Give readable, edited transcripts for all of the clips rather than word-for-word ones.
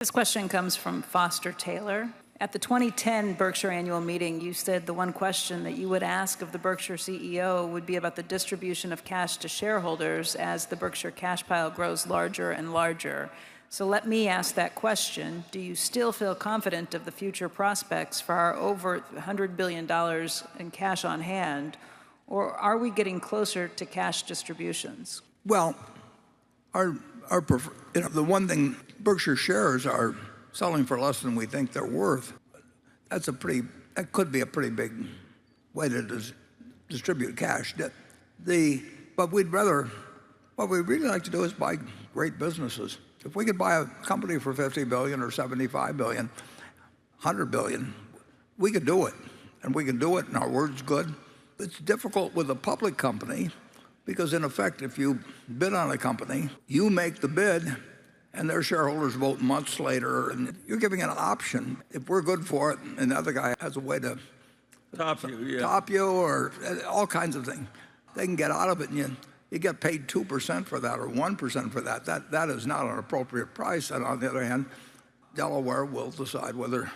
This question comes from Foster Taylor. At the 2010 Berkshire annual meeting, you said the one question that you would ask of the Berkshire CEO would be about the distribution of cash to shareholders as the Berkshire cash pile grows larger and larger. So let me ask that question. Do you still feel confident of the future prospects for our over $100 billion in cash on hand, or are we getting closer to cash distributions? Well, the one thing, Berkshire shares are selling for less than we think they're worth. That could be a pretty big way to distribute cash. But what we'd really like to do is buy great businesses. If we could buy a company for $50 billion or $75 billion, $100 billion, we could do it. And we can do it, and our word's good. It's difficult with a public company because, in effect, if you bid on a company, you make the bid, and their shareholders vote months later, and you're giving an option. If we're good for it, and the other guy has a way to top you, or all kinds of things, they can get out of it, and you get paid 2% for that or 1% for that. That is not an appropriate price. And on the other hand, Delaware will decide whether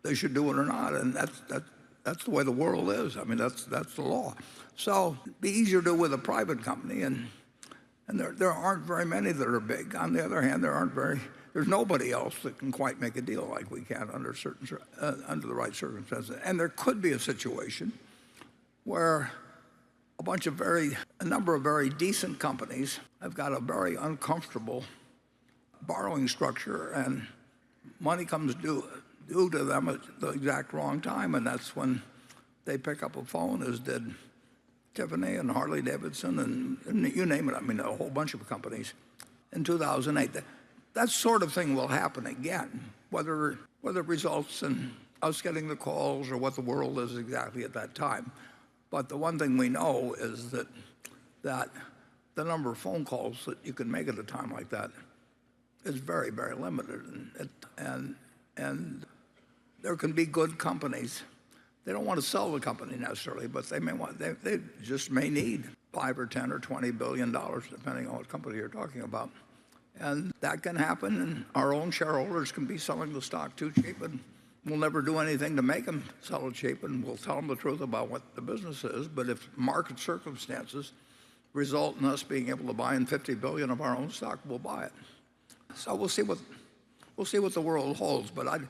they should do it or not, and that's the way the world is. I mean, that's the law. So it'd be easier to do with a private company, and there aren't very many that are big. On the other hand, there's nobody else that can quite make a deal like we can under the right circumstances. And there could be a situation where a number of very decent companies have got a very uncomfortable borrowing structure, and money comes due to them at the exact wrong time, and that's when they pick up a phone, as did Tiffany and Harley Davidson and you name it. I mean, a whole bunch of companies in 2008. That sort of thing will happen again, whether it results in us getting the calls or what the world is exactly at that time. But the one thing we know is that the number of phone calls that you can make at a time like that is very, very limited, and there can be good companies. They don't want to sell the company necessarily, but they just may need $5 or $10 or $20 billion, depending on what company you're talking about. And that can happen, and our own shareholders can be selling the stock too cheap, and we'll never do anything to make them sell it cheap, and we'll tell them the truth about what the business is. But if market circumstances result in us being able to buy in $50 billion of our own stock, we'll buy it. So we'll see what the world holds. But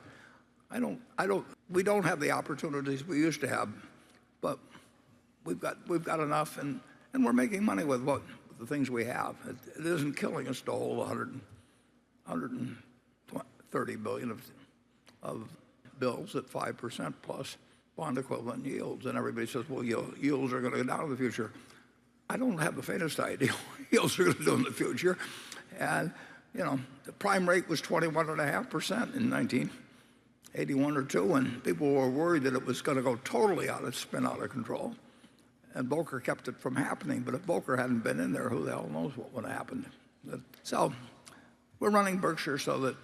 we don't have the opportunities we used to have, but we've got enough, and we're making money with the things we have. It isn't killing us to hold 130 billion of bills at 5% plus bond equivalent yields, and everybody says, well, yields are going to go down in the future. I don't have the faintest idea what yields are going to do in the future. And the prime rate was 21.5% in 1981 or 2, and people were worried that it was going to go totally out of control. And Volcker kept it from happening. But if Volcker hadn't been in there, who the hell knows what would have happened. So we're running Berkshire so that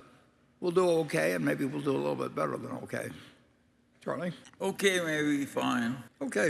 we'll do okay, and maybe we'll do a little bit better than okay. Charlie? Okay, maybe fine. Okay.